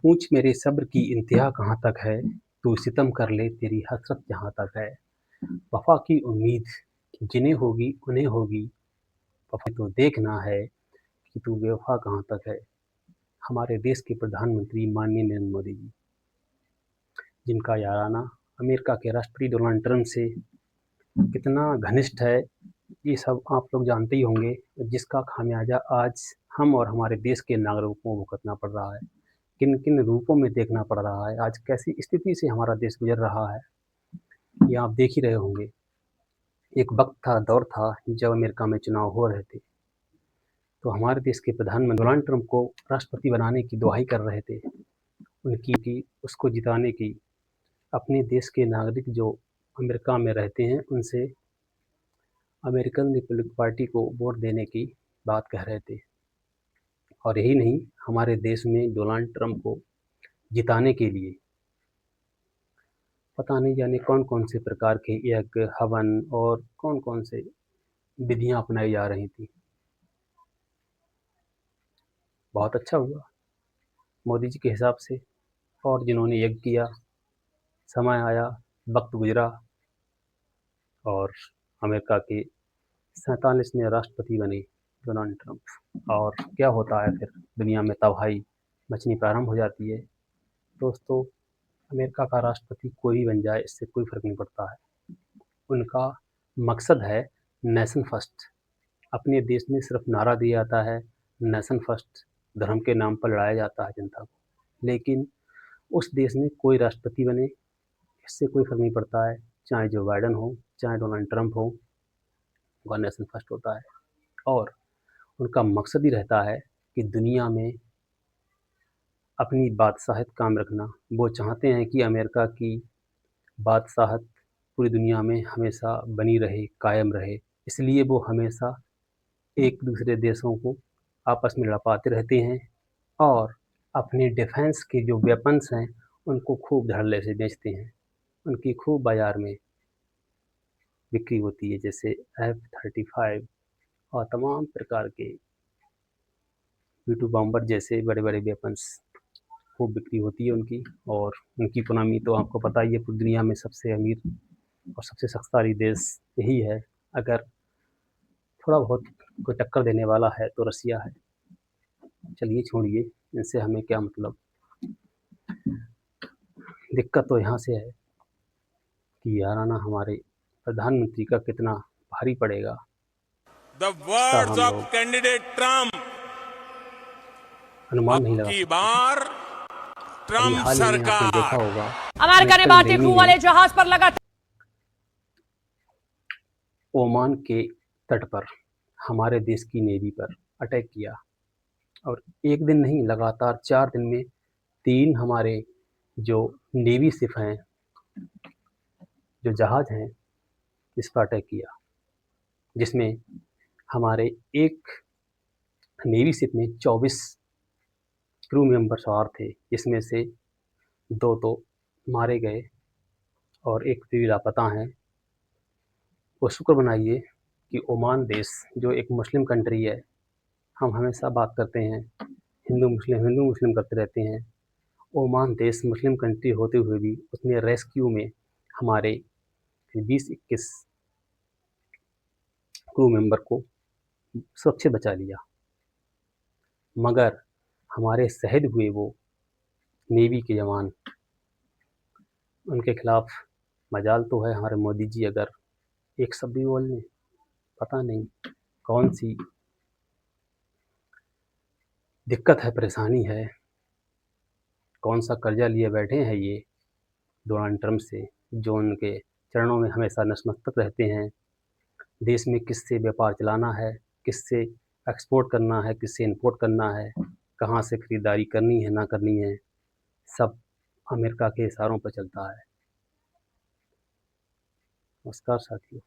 पूछ मेरे सब्र की इंतहा कहाँ तक है, तू सितम कर ले तेरी हसरत जहाँ तक है। वफ़ा की उम्मीद जिन्हें होगी उन्हें होगी, वफ़ा तो देखना है कि तू बेवफ़ा कहाँ तक है। हमारे देश के प्रधानमंत्री माननीय नरेंद्र मोदी जी, जिनका याराना अमेरिका के राष्ट्रपति डोनाल्ड ट्रंप से कितना घनिष्ठ है, ये सब आप लोग जानते ही होंगे, जिसका खामियाजा आज हम और हमारे देश के नागरिकों को भुगतना पड़ रहा है। किन किन रूपों में देखना पड़ रहा है, आज कैसी स्थिति से हमारा देश गुजर रहा है, ये आप देख ही रहे होंगे। एक वक्त था, दौर था, जब अमेरिका में चुनाव हो रहे थे, तो हमारे देश के प्रधानमंत्री डोनाल्ड ट्रंप को राष्ट्रपति बनाने की दुहाई कर रहे थे, उनकी उसको जिताने की। अपने देश के नागरिक जो अमेरिका में रहते हैं, उनसे अमेरिकन रिपब्लिक पार्टी को वोट देने की बात कह रहे थे। और यही नहीं, हमारे देश में डोनाल्ड ट्रंप को जिताने के लिए पता नहीं जाने कौन कौन से प्रकार के यज्ञ, हवन और कौन कौन से विधियां अपनाई जा रही थी। बहुत अच्छा हुआ मोदी जी के हिसाब से, और जिन्होंने यज्ञ किया, समय आया, वक्त गुजरा और अमेरिका के 47वें राष्ट्रपति बने डोनाल्ड ट्रंप। और क्या होता है फिर, दुनिया में तबाही मचनी प्रारंभ हो जाती है। दोस्तों, अमेरिका का राष्ट्रपति कोई भी बन जाए, इससे कोई फ़र्क नहीं पड़ता है। उनका मकसद है नेशन फर्स्ट। अपने देश में सिर्फ नारा दिया जाता है नेशन फर्स्ट, धर्म के नाम पर लड़ाया जाता है जनता को। लेकिन उस देश में कोई राष्ट्रपति बने, इससे कोई फ़र्क नहीं पड़ता है, चाहे जो बाइडेन हो, चाहे डोनाल्ड ट्रंप हो, उनका नेशन फर्स्ट होता है। और उनका मकसद ही रहता है कि दुनिया में अपनी बादशाहत कायम रखना। वो चाहते हैं कि अमेरिका की बादशाहत पूरी दुनिया में हमेशा बनी रहे, कायम रहे। इसलिए वो हमेशा एक दूसरे देशों को आपस में लड़ाते रहते हैं और अपने डिफेंस के जो वेपन्स हैं, उनको खूब धड़ल्ले से बेचते हैं। उनकी खूब बाज़ार में बिक्री होती है, जैसे F-35 और तमाम प्रकार के B-2 बॉम्बर जैसे बड़े-बड़े वेपन्स खूब बिक्री होती है उनकी। और उनकी इकोनॉमी तो आपको पता ही है, पूरी दुनिया में सबसे अमीर और सबसे शक्तिशाली देश यही है। अगर थोड़ा बहुत कोई टक्कर देने वाला है तो रसिया है। चलिए छोड़िए, इनसे हमें क्या मतलब। दिक्कत तो यहाँ से है कि याराना हमारे प्रधानमंत्री का कितना भारी पड़ेगा, The इसका words हम of लोग candidate Trump, अनुमान अब नहीं लगा की सकते। बार अभी ट्रम्प हाल ही में आपने देखा सरकार। होगा, अमेरिका ने वेस्टर्न भारतीय नेवी क्रू ने वाले जहाज पर लगातार ओमान के तट पर हमारे देश की नेवी पर अटैक किया। और एक दिन नहीं, लगातार 4 दिन में 3 हमारे जो नेवी शिप हैं, जो जहाज़ हैं, इस पर अटैक किया, जिसमें हमारे एक नेवी शिप में 24 क्रू मेंबर सवार थे, जिसमें से 2 तो मारे गए और एक भी लापता हैं। वो शुक्र मनाइए कि ओमान देश जो एक मुस्लिम कंट्री है, हम हमेशा बात करते हैं हिंदू मुस्लिम करते रहते हैं। ओमान देश मुस्लिम कंट्री होते हुए भी उसने रेस्क्यू में हमारे 20-21 क्रू मेंबर को सुरक्षित बचा लिया। मगर हमारे शहीद हुए वो नेवी के जवान, उनके खिलाफ मजाल तो है हमारे मोदी जी अगर एक शब्द भी बोल लें, पता नहीं कौन सी दिक्कत है, परेशानी है, कौन सा कर्जा लिए बैठे हैं ये डोनाल्ड ट्रंप से, जो उनके चरणों में हमेशा नतमस्तक रहते हैं। देश में किससे व्यापार चलाना है, किससे एक्सपोर्ट करना है, किससे इंपोर्ट करना है, कहाँ से खरीदारी करनी है ना करनी है, सब अमेरिका के इशारों पर चलता है। नमस्कार साथियों।